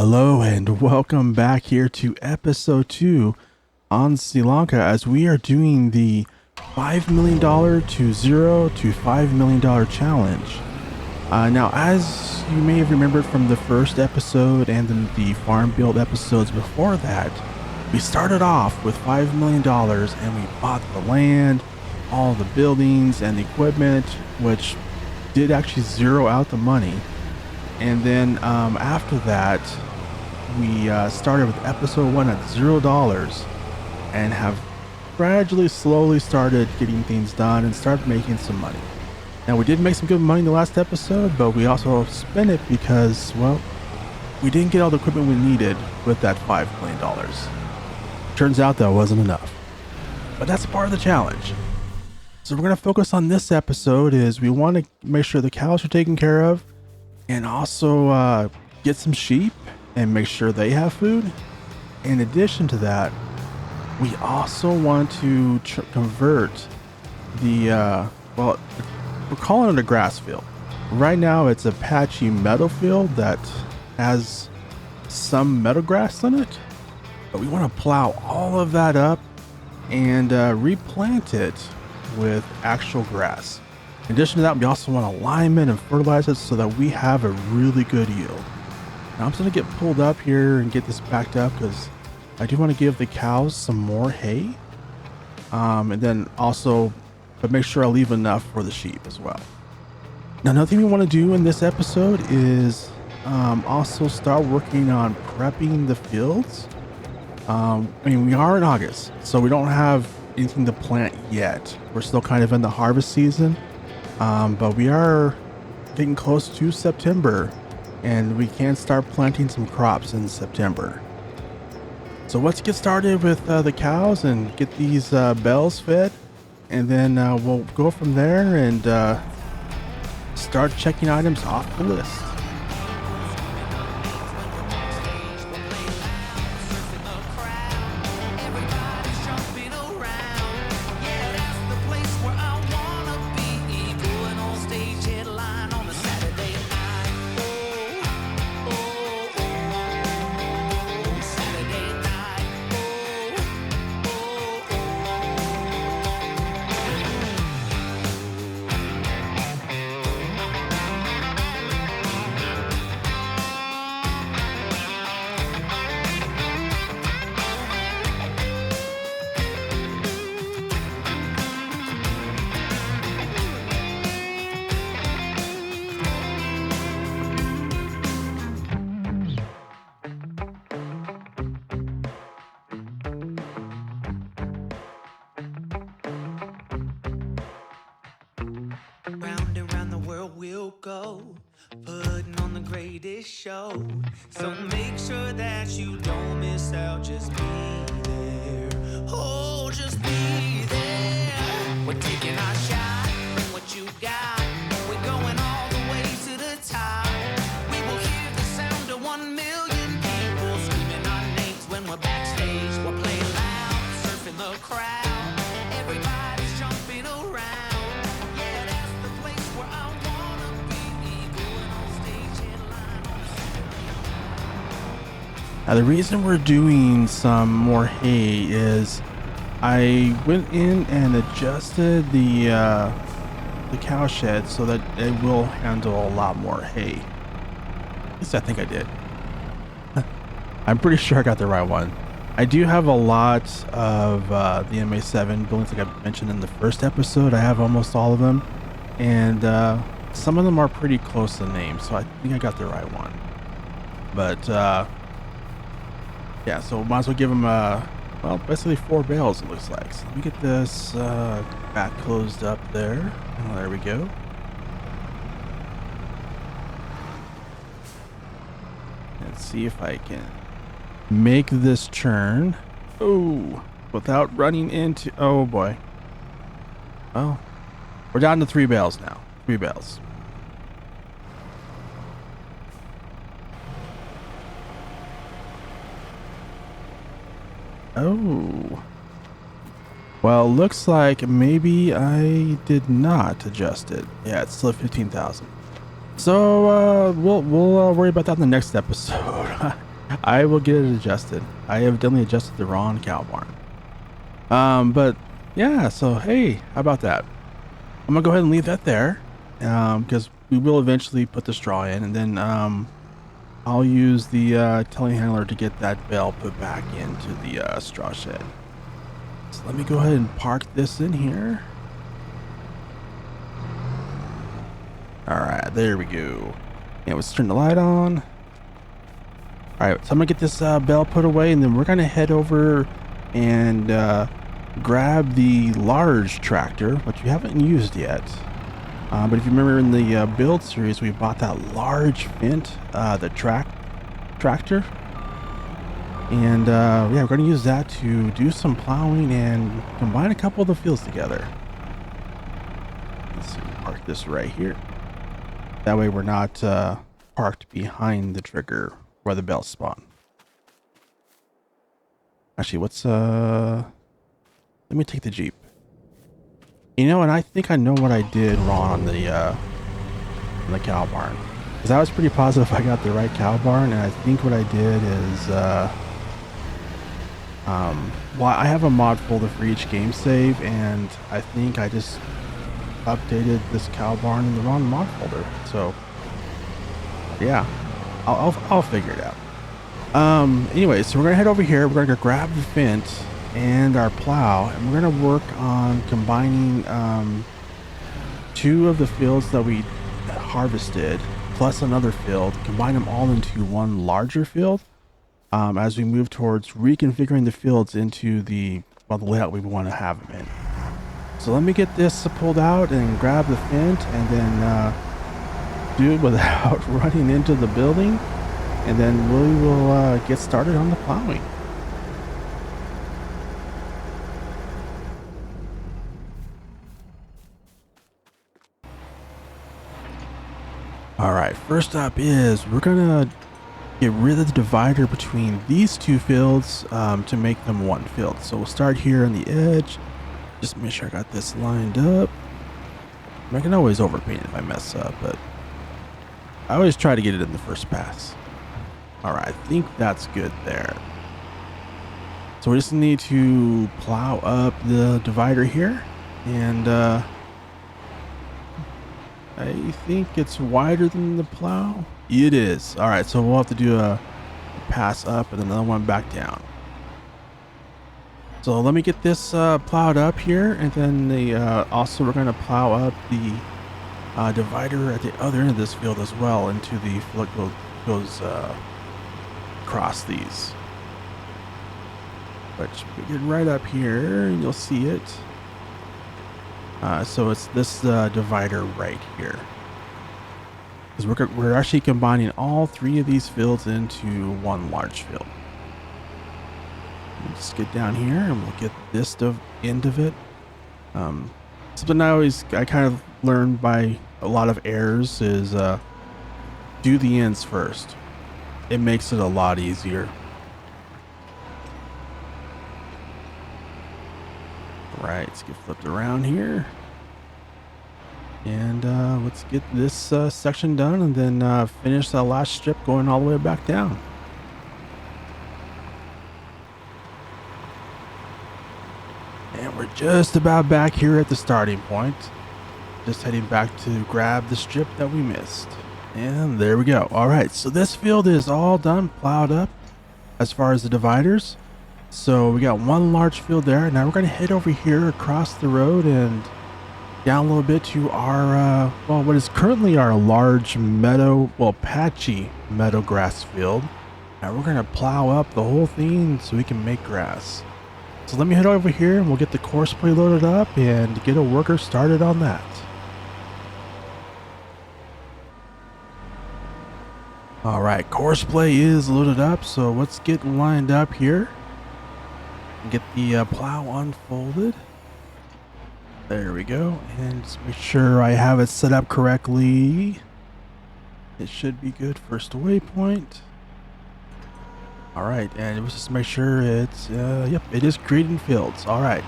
Hello and welcome back here to episode 2 on Zielonka as we are doing the $5 million to 0 to $5 million challenge. Now, as you may have remembered from the first episode and then the farm build episodes before that, we started off with $5 million and we bought the land, all the buildings and the equipment, which did actually zero out the money. And then after that, we started with episode 1 at $0 and have gradually, slowly started getting things done and started making some money. Now, we did make some good money in the last episode, but we also spent it because, well, we didn't get all the equipment we needed with that $5 million. Turns out that wasn't enough, but that's part of the challenge. So we're going to focus on this episode is we want to make sure the cows are taken care of and also get some sheep and make sure they have food. In addition to that, we also want to convert the, well, we're calling it a grass field. Right now it's a patchy meadow field that has some meadow grass in it, but we want to plow all of that up and replant it with actual grass. In addition to that, we also want to lime it and fertilize it so that we have a really good yield. Now I'm just going to get pulled up here and get this backed up because I do want to give the cows some more hay. And then also, but make sure I leave enough for the sheep as well. Now, another thing we want to do in this episode is also start working on prepping the fields. I mean, we are in August, so we don't have anything to plant yet. We're still kind of in the harvest season. But we are getting close to September and we can start planting some crops in September. So let's get started with the cows and get these bells fed, and then we'll go from there and start checking items off the list. Round and round the world we'll go, putting on the greatest show. So make sure that you don't miss out, just be there. Oh, just be there. We're taking our shot, bring what you got. We're going all the way to the top. We will hear the sound of 1 million people screaming our names when we're backstage. We're playing loud, surfing the crowd. Everybody's jumping around. Now, the reason we're doing some more hay is I went in and adjusted the cow shed so that it will handle a lot more hay. At least I think I did. I'm pretty sure I got the right one. I do have a lot of the MA7 buildings like I mentioned in the first episode. I have almost all of them, and some of them are pretty close to name, so I think I got the right one. But yeah, so might as well give them, well, basically 4 bales, it looks like. So let me get this back closed up there. Oh, there we go. Let's see if I can make this churn. Oh, without running into, oh boy. Well, we're down to 3 bales now. 3 bales. Oh, well, looks like maybe I did not adjust it. Yeah, it's still at 15,000. So we'll worry about that in the next episode. I will get it adjusted. I evidently adjusted the wrong cow barn. But yeah, so hey, how about that? I'm gonna go ahead and leave that there, because we will eventually put the straw in, and then I'll use the telehandler to get that bale put back into the straw shed. So let me go ahead and park this in here. All right, there we go. And let's turn the light on. All right, so I'm gonna get this bale put away, and then we're gonna head over and grab the large tractor, which we haven't used yet. But if you remember in the build series, we bought that large Fint, the tractor. And yeah, we're going to use that to do some plowing and combine a couple of the fields together. Let's see, park this right here. That way we're not parked behind the trigger where the bells spawn. Actually, let me take the Jeep. You know, and I think I know what I did wrong on the cow barn. Because I was pretty positive I got the right cow barn, and I think what I did is, well, I have a mod folder for each game save, and I think I just updated this cow barn in the wrong mod folder. So, yeah, I'll figure it out. Anyway, so we're gonna head over here. We're gonna go grab the Fint and our plow, and we're gonna work on combining two of the fields that we harvested plus another field, combine them all into one larger field as we move towards reconfiguring the fields into the layout we want to have them in. So let me get this pulled out and grab the Fint, and then do it without running into the building, and then we will get started on the plowing. All right, first up is we're gonna get rid of the divider between these two fields to make them one field. So we'll start here on the edge. Just make sure I got this lined up. I can always overpaint if I mess up, but I always try to get it in the first pass. All right, I think that's good there. So we just need to plow up the divider here, and I think it's wider than the plow. It is. All right, so we'll have to do a pass up and another one back down. So let me get this plowed up here, and then also we're going to plow up the divider at the other end of this field as well into the field goes across these. Which we get right up here, and you'll see it. So it's this divider right here. Because we're actually combining all three of these fields into one large field. Just get down here and we'll get this end of it. Something I kind of learned by a lot of errors is do the ends first. It makes it a lot easier. Right, let's get flipped around here. And let's get this section done, and then finish that last strip going all the way back down. And we're just about back here at the starting point. Just heading back to grab the strip that we missed. And there we go. All right, so this field is all done, plowed up as far as the dividers. So we got one large field there. Now we're going to head over here across the road and down a little bit to our, well, what is currently our large meadow, well, patchy meadow grass field. Now we're going to plow up the whole thing so we can make grass. So let me head over here and we'll get the course play loaded up and get a worker started on that. All right, course play is loaded up, so let's get lined up here. Get the plow unfolded. There we go, and just make sure I have it set up correctly. It should be good. First waypoint. All right, and let's just make sure it's yep, it is creating fields. All right,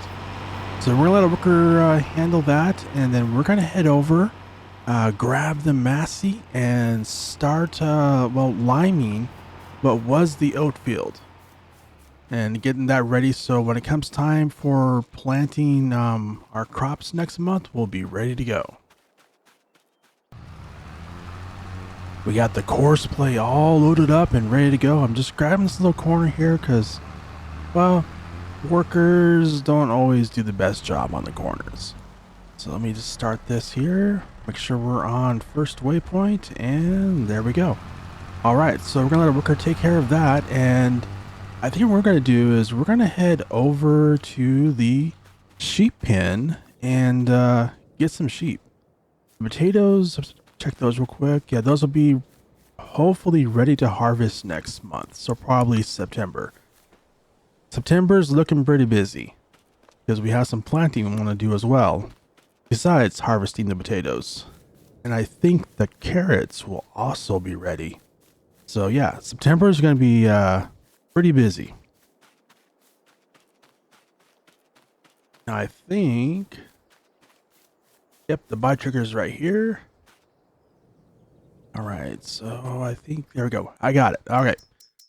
so we're gonna let a worker handle that, and then we're gonna head over, grab the Massey and start well liming what was the oat field and getting that ready. So when it comes time for planting our crops next month, we'll be ready to go. We got the course play all loaded up and ready to go. I'm just grabbing this little corner here because, well, workers don't always do the best job on the corners. So let me just start this here. Make sure we're on first waypoint, and there we go. All right, so we're gonna let a worker take care of that, and I think what we're gonna do is we're gonna head over to the sheep pen and get some sheep. Potatoes, check those real quick. Yeah, those will be hopefully ready to harvest next month, so probably September. September's looking pretty busy because we have some planting we want to do as well, besides harvesting the potatoes. And I think the carrots will also be ready. So yeah, September is going to be pretty busy. Now I think, yep, the buy trigger is right here. All right, so I think, there we go. I got it. Okay.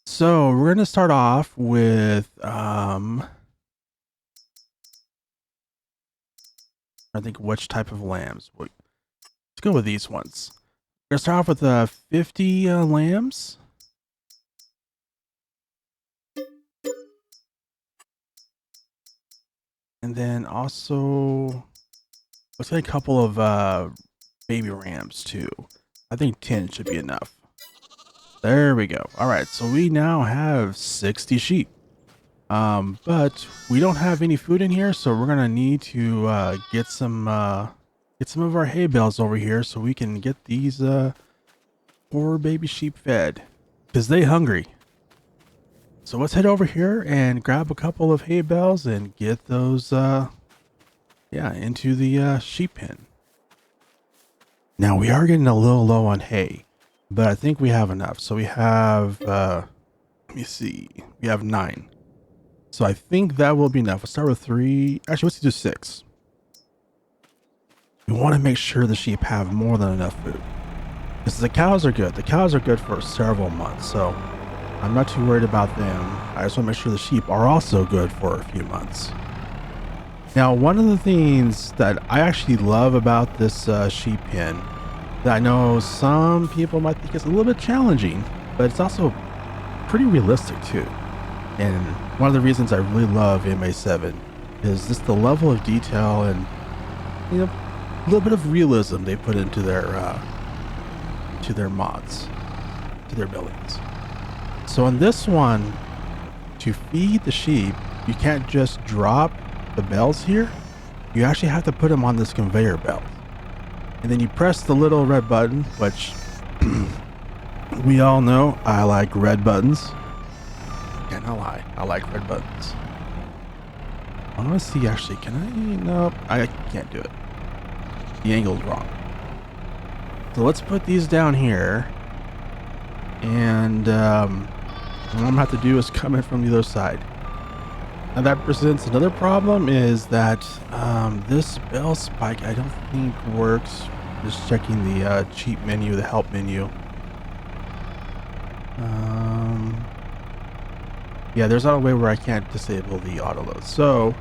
So we're going to start off with, I think which type of lambs. Let's go with these ones. We're going to start off with 50 lambs. And then also, let's get a couple of baby rams too. I think 10 should be enough. There we go. All right, so we now have 60 sheep. But we don't have any food in here, so we're gonna need to get some of our hay bales over here so we can get these poor baby sheep fed, because they hungry. So let's head over here and grab a couple of hay bales and get those into the sheep pen. Now we are getting a little low on hay, but I think we have enough. So we have let me see, we have 9. So I think that will be enough. We'll start with 3. Actually, let's do 6. We want to make sure the sheep have more than enough food, because the cows are good. The cows are good for several months, so I'm not too worried about them. I just want to make sure the sheep are also good for a few months. Now, one of the things that I actually love about this sheep pen, that I know some people might think is a little bit challenging, but it's also pretty realistic too. And one of the reasons I really love MA7 is just the level of detail and, you know, a little bit of realism they put into their mods, to their buildings. So on this one, to feed the sheep, you can't just drop the bells here. You actually have to put them on this conveyor belt, and then you press the little red button, which we all know I like red buttons. Can't lie, I like red buttons. I want to see, actually, can I? Nope, I can't do it. The angle's wrong. So let's put these down here, and what I'm gonna have to do is come in from the other side. Now that presents another problem, is that this bell spike I don't think works. Just checking the cheat menu, the help menu. Yeah, there's not a way where I can't disable the auto load. So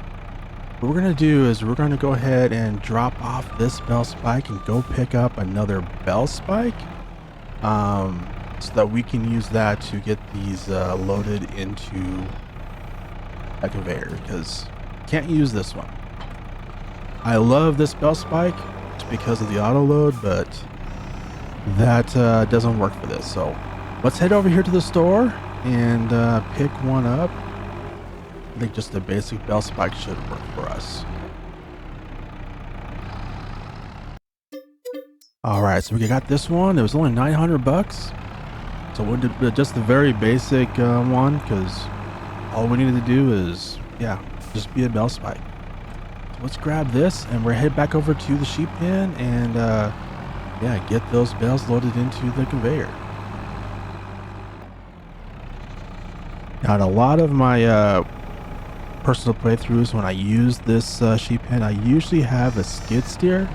what we're gonna do is we're gonna go ahead and drop off this bell spike and go pick up another bell spike, so that we can use that to get these loaded into a conveyor, because can't use this one. I love this bell spike just because of the auto load, but that doesn't work for this. So let's head over here to the store and pick one up. I think just the basic bell spike should work for us. All right, so we got this one. It was only 900 bucks. So we'll do just the very basic one, because all we needed to do is, yeah, just be a bell spike. So let's grab this and we're head back over to the sheep pen and yeah, get those bells loaded into the conveyor. Now, in a lot of my personal playthroughs, when I use this sheep pen, I usually have a skid steer,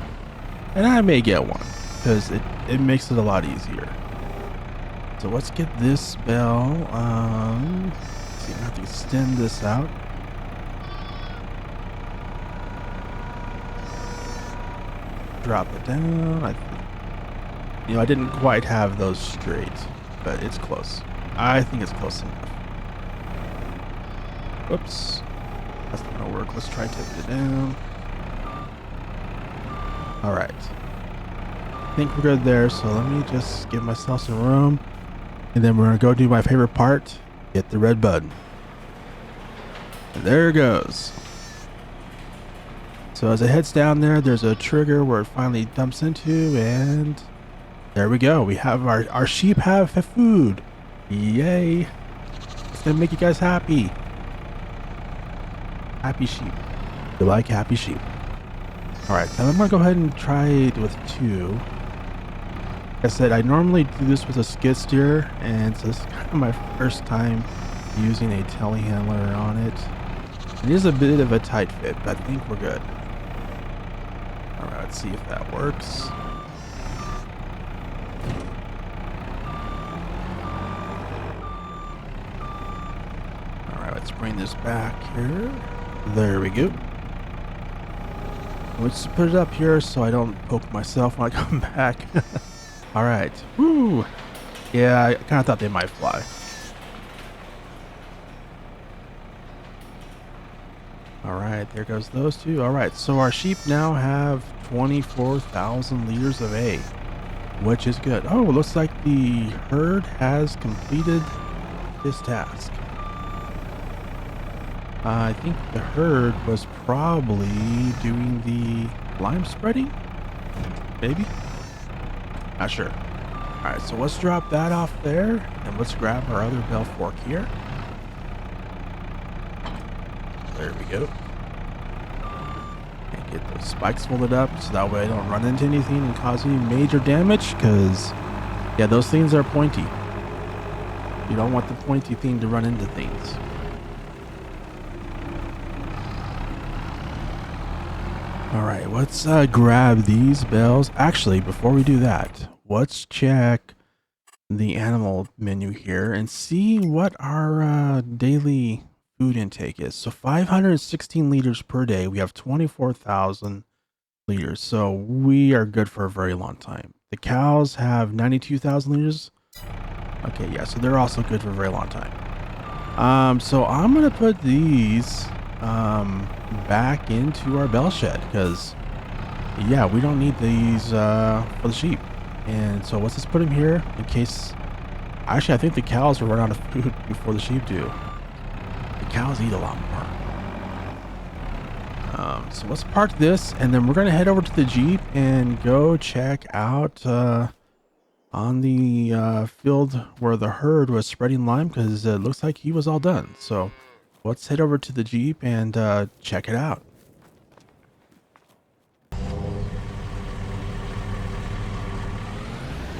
and I may get one because it makes it a lot easier. So let's get this bell. Let's see, I have to extend this out. Drop it down. I didn't quite have those straight, but it's close. I think it's close enough. Whoops. That's not gonna work. Let's try tipping it down. All right. I think we're good there. So let me just give myself some room. And then we're gonna go do my favorite part. Hit the red button. And there it goes. So as it heads down there, there's a trigger where it finally dumps into, and there we go. We have our sheep have food. Yay. It's gonna make you guys happy. Happy sheep. You like happy sheep. Alright, so I'm gonna go ahead and try it with 2. Like I said, I normally do this with a skid steer, and so this is kind of my first time using a telehandler on it. It is a bit of a tight fit, but I think we're good. Alright, let's see if that works. Alright, let's bring this back here. There we go. Let's put it up here so I don't poke myself when I come back. Alright. Woo! Yeah, I kind of thought they might fly. Alright, there goes those two. Alright, so our sheep now have 24,000 liters of hay, which is good. Oh, it looks like the herd has completed this task. I think the herd was probably doing the lime spreading? Maybe? Not sure. Alright, so let's drop that off there, and let's grab our other bell fork here. There we go. And get those spikes folded up so that way I don't run into anything and cause any major damage, because, yeah, those things are pointy. You don't want the pointy thing to run into things. Alright, let's grab these bells. Actually, before we do that, let's check the animal menu here and see what our daily food intake is. So 516 liters per day. We have 24,000 liters. So we are good for a very long time. The cows have 92,000 liters. Okay, yeah, so they're also good for a very long time. So I'm going to put these back into our bell shed because, yeah, we don't need these for the sheep. And so let's just put them here in case. Actually, I think the cows will run out of food before the sheep do. The cows eat a lot more. So let's park this, and then we're gonna head over to the Jeep and go check out on the field where the herd was spreading lime, because it looks like he was all done. So let's head over to the Jeep and check it out.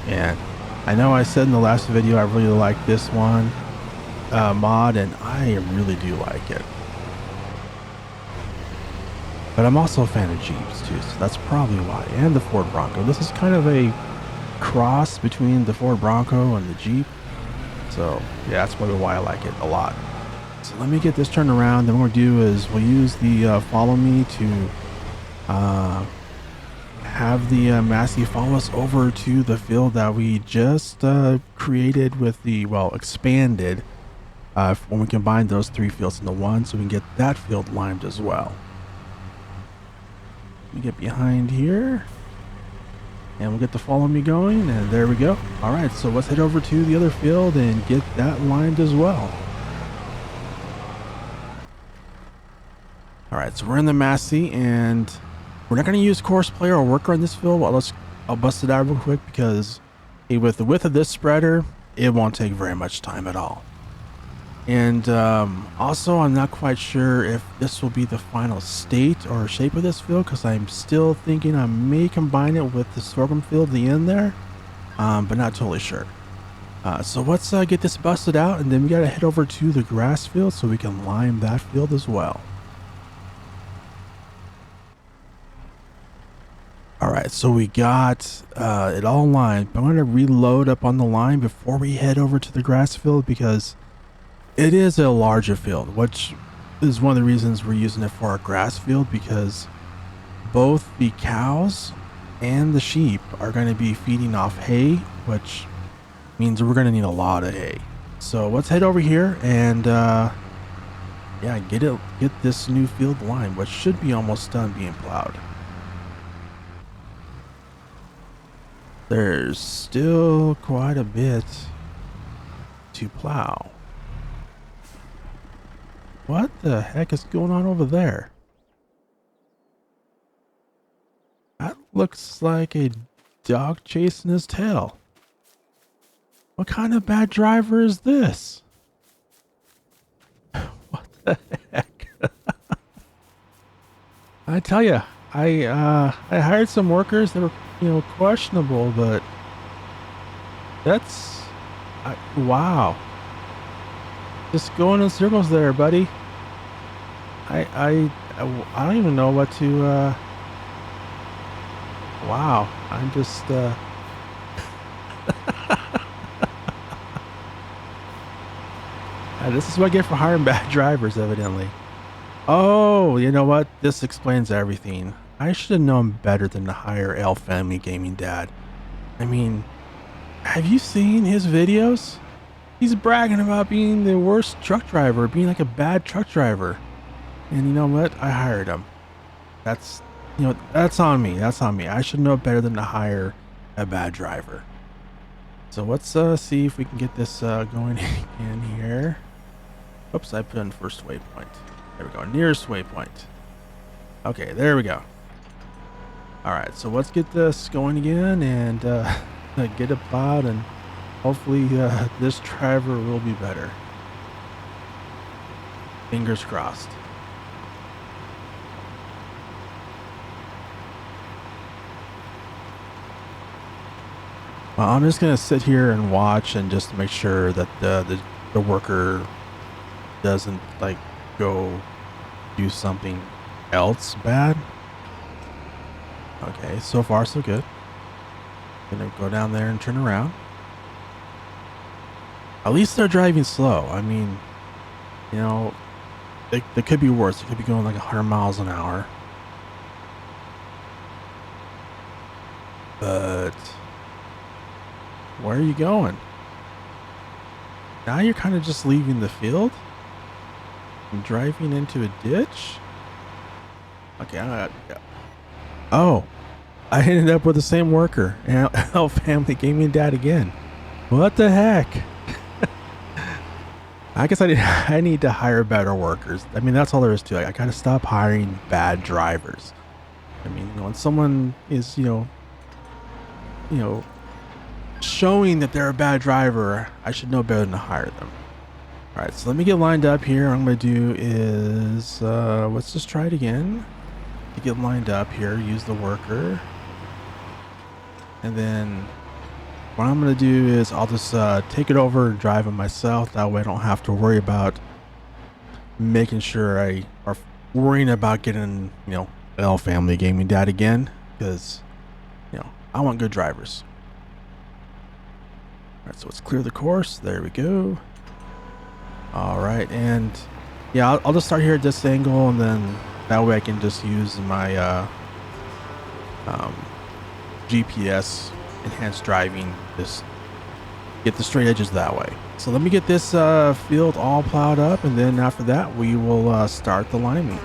And I know I said in the last video I really like this one mod, and I really do like it. But I'm also a fan of Jeeps too, so that's probably why. And the Ford Bronco. This is kind of a cross between the Ford Bronco and the Jeep. So yeah, that's probably why I like it a lot. So let me get this turned around. Then what we'll do is we'll use the follow me to have the Massey follow us over to the field that we just created with the, well, expanded when we combine those 3 fields into one, so we can get that field limed as well. Let me get behind here and we'll get the follow me going, and there we go. All right, so let's head over to the other field and get that limed as well. All right, so we're in the Massey, and we're not going to use course player or worker on this field. Well, I'll bust it out real quick because with the width of this spreader, it won't take very much time at all. And also, I'm not quite sure if this will be the final state or shape of this field, because I'm still thinking I may combine it with the sorghum field at the end there, but not totally sure. So let's get this busted out, and then we got to head over to the grass field so we can lime that field as well. All right, so we got it all lined. But I'm going to reload up on the line before we head over to the grass field because it is a larger field, which is one of the reasons we're using it for our grass field, because both the cows and the sheep are going to be feeding off hay, which means we're going to need a lot of hay. So let's head over here and yeah, get this new field lined, which should be almost done being plowed. There's still quite a bit to plow. What the heck is going on over there? That looks like a dog chasing his tail. What kind of bad driver is this? What the heck? I tell you, I hired some workers that were, questionable, but that's wow. Just going in circles there, buddy. I don't even know what to wow. I'm just this is what I get for hiring bad drivers, evidently. Oh, you know what? This explains everything. I should have known better than to hire L Family Gaming Dad. I mean, have you seen his videos? He's bragging about being the worst truck driver, being like a bad truck driver. And you know what? I hired him. That's on me. That's on me. I should know better than to hire a bad driver. So let's see if we can get this going in here. Oops, I put in first waypoint. There we go. Nearest waypoint. Okay, there we go. All right, so let's get this going again and get it plowed, and hopefully this driver will be better. Fingers crossed. Well, I'm just gonna sit here and watch and just make sure that the worker doesn't like go do something else bad. Okay, so far so good. Gonna go down there and turn around. At least they're driving slow. I mean, they could be worse. They could be going like 100 miles an hour. But where are you going? Now you're kind of just leaving the field and driving into a ditch. Okay, oh, I ended up with the same worker. L Family Gaming Dad again. What the heck? I guess I need to hire better workers. I mean, that's all there is to it. I gotta stop hiring bad drivers. I mean, when someone is, showing that they're a bad driver, I should know better than to hire them. All right, so let me get lined up here. What I'm gonna do is, let's just try it again. To get lined up here, use the worker. And then what I'm going to do is I'll just take it over and drive it myself. That way I don't have to worry about making sure or worrying about getting, L Family Gaming Dad again. Because, I want good drivers. All right, so let's clear the course. There we go. All right, and yeah, I'll just start here at this angle, and then that way I can just use my GPS enhanced driving, just get the straight edges that way. So let me get this field all plowed up, and then after that we will start the liming.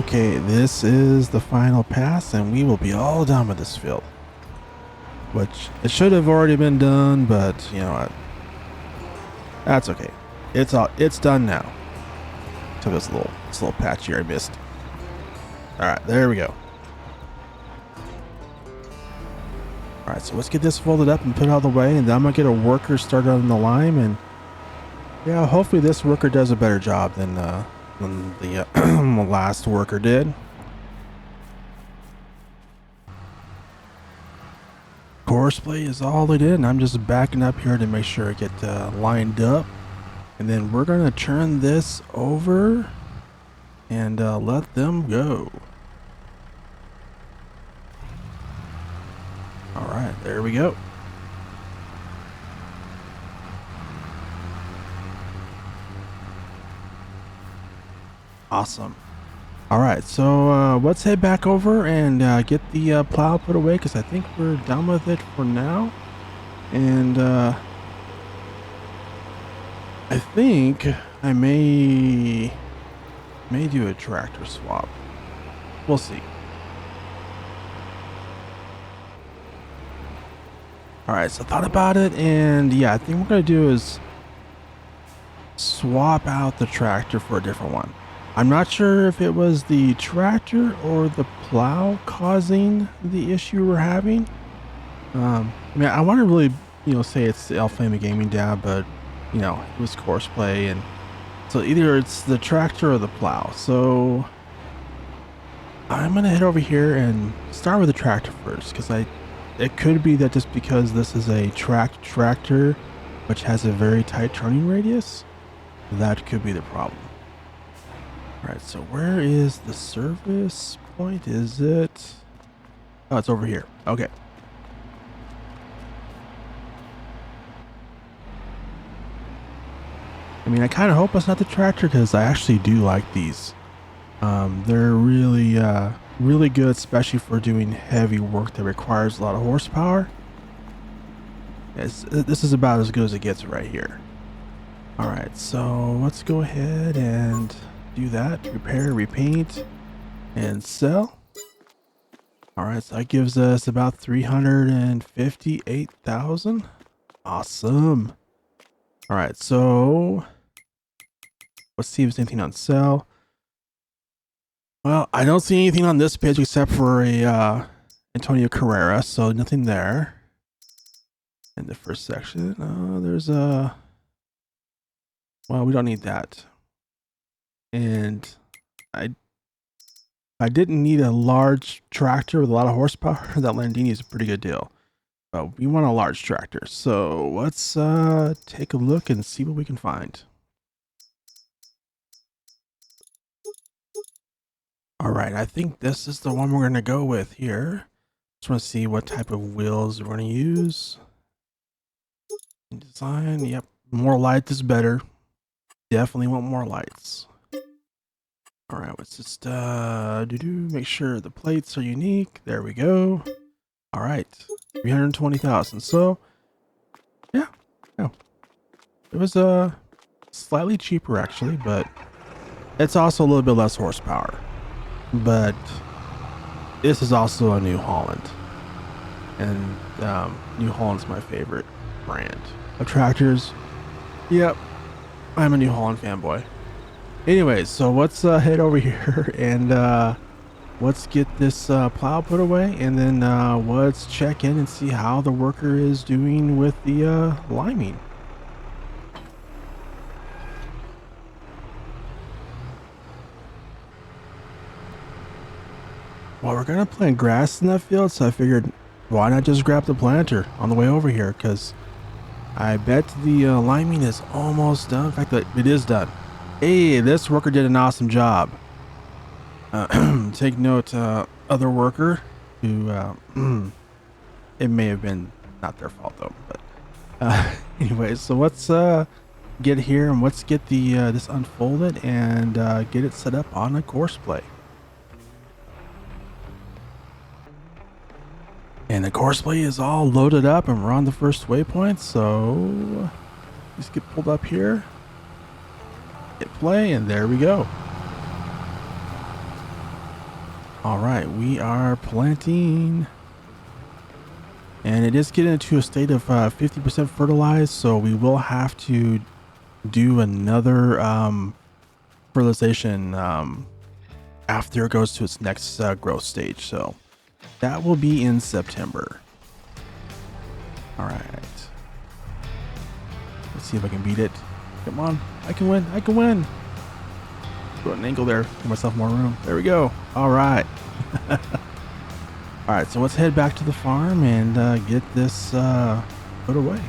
Okay, this is the final pass and we will be all done with this field. Which, it should have already been done, but you know what? That's okay. It's done now. Took us a little patch here I missed. Alright, there we go. Alright, so let's get this folded up and put out of the way, and then I'm gonna get a worker started on the lime, and yeah, hopefully this worker does a better job than the last worker did. Courseplay is all it is, and I'm just backing up here to make sure I get lined up, and then we're gonna turn this over and let them go. All right, there we go. Awesome. All right, so let's head back over and get the plow put away, because I think we're done with it for now. And I think I may do a tractor swap. We'll see. All right, so I thought about it, and yeah, I think what we're gonna do is swap out the tractor for a different one. I'm not sure if it was the tractor or the plow causing the issue we're having. I mean, I want to really, say it's the Flame Gaming dad, but it was Courseplay, and so either it's the tractor or the plow. So I'm gonna head over here and start with the tractor first, because it could be that just because this is a tractor, which has a very tight turning radius, that could be the problem. All right, so where is the service point? Is it? Oh, it's over here. Okay. I mean, I kind of hope it's not the tractor, because I actually do like these. They're really, really good, especially for doing heavy work that requires a lot of horsepower. This is about as good as it gets right here. All right, so let's go ahead and do that. Repair, repaint, and sell. All right, so that gives us about 358,000. Awesome. All right, so let's see if there's anything on sale. Well, I don't see anything on this page except for a Antonio Carrera, so nothing there. In the first section, there's a. Well, we don't need that. And I didn't need a large tractor with a lot of horsepower. That Landini is a pretty good deal, but we want a large tractor. So let's take a look and see what we can find. All right, I think this is the one we're gonna go with here. Just want to see what type of wheels we're gonna use. Design, yep, more light is better. Definitely want more lights. All right, let's just make sure the plates are unique. There we go. All right, 320,000. So yeah, it was slightly cheaper actually, but it's also a little bit less horsepower. But this is also a New Holland, and New Holland's my favorite brand of tractors. Yep, I'm a New Holland fanboy. Anyways, so let's head over here and let's get this plow put away, and then let's check in and see how the worker is doing with the liming. Well, we're gonna plant grass in that field, so I figured why not just grab the planter on the way over here, because I bet the liming is almost done. In fact, it is done. Hey, this worker did an awesome job. Take note, other worker who, it may have been not their fault though, but anyways, so let's get here and let's get the this unfolded and get it set up on a Courseplay. And the Courseplay is all loaded up and we're on the first waypoint, so just get pulled up here, hit play, and there we go. All right, we are planting, and it is getting into a state of 50% fertilized, so we will have to do another fertilization after it goes to its next growth stage. So that will be in September. All right, let's see if I can beat it. Come on, I can win. I can win. Put an angle there, give myself more room. There we go. All right. All right, so let's head back to the farm and get this put away.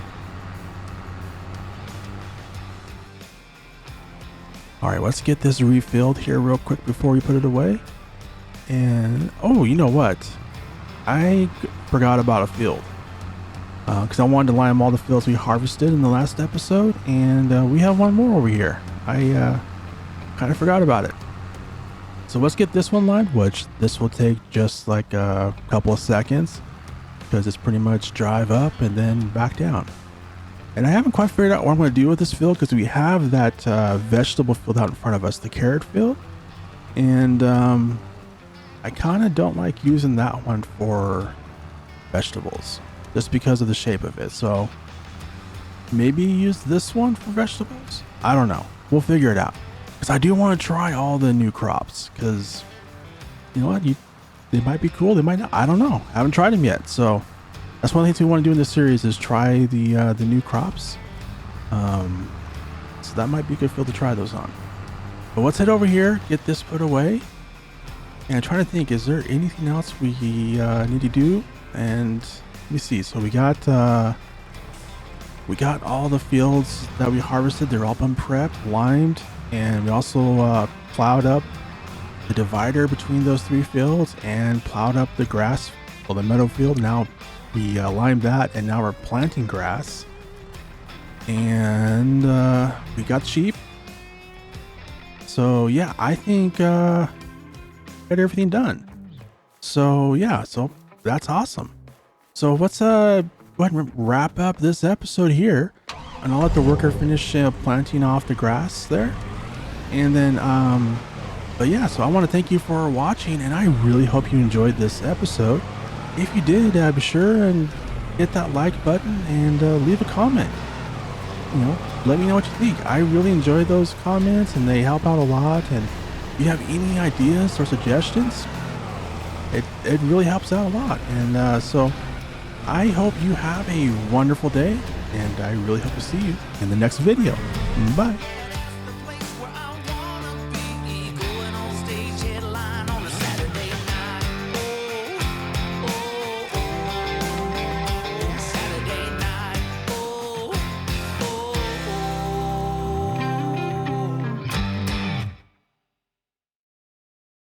All right, let's get this refilled here real quick before we put it away. And oh, you know what? I forgot about a field because I wanted to line up all the fields we harvested in the last episode, and we have one more over here. I kind of forgot about it. So let's get this one lined, which this will take just like a couple of seconds because it's pretty much drive up and then back down. And I haven't quite figured out what I'm going to do with this field because we have that vegetable field out in front of us, the carrot field. And I kind of don't like using that one for vegetables just because of the shape of it. So maybe use this one for vegetables. I don't know. We'll figure it out. Because I do want to try all the new crops, because you know what, they might be cool, they might not. I don't know. I haven't tried them yet, so that's one of the things we want to do in this series is try the new crops. So that might be a good field to try those on. But let's head over here, get this put away, and I'm trying to think, is there anything else we need to do? And let me see. So we got all the fields that we harvested. They're all been prepped, limed. And we also plowed up the divider between those three fields and plowed up the grass, well, the meadow field. Now we limed that, and now we're planting grass. And we got sheep. So yeah, I think got everything done. So yeah, so that's awesome. So let's go ahead and wrap up this episode here, and I'll let the worker finish planting off the grass there. And then, but yeah, so I want to thank you for watching, and I really hope you enjoyed this episode. If you did, be sure and hit that like button and leave a comment. You know, let me know what you think. I really enjoy those comments, and they help out a lot. And if you have any ideas or suggestions, it really helps out a lot. And so I hope you have a wonderful day, and I really hope to see you in the next video. Bye.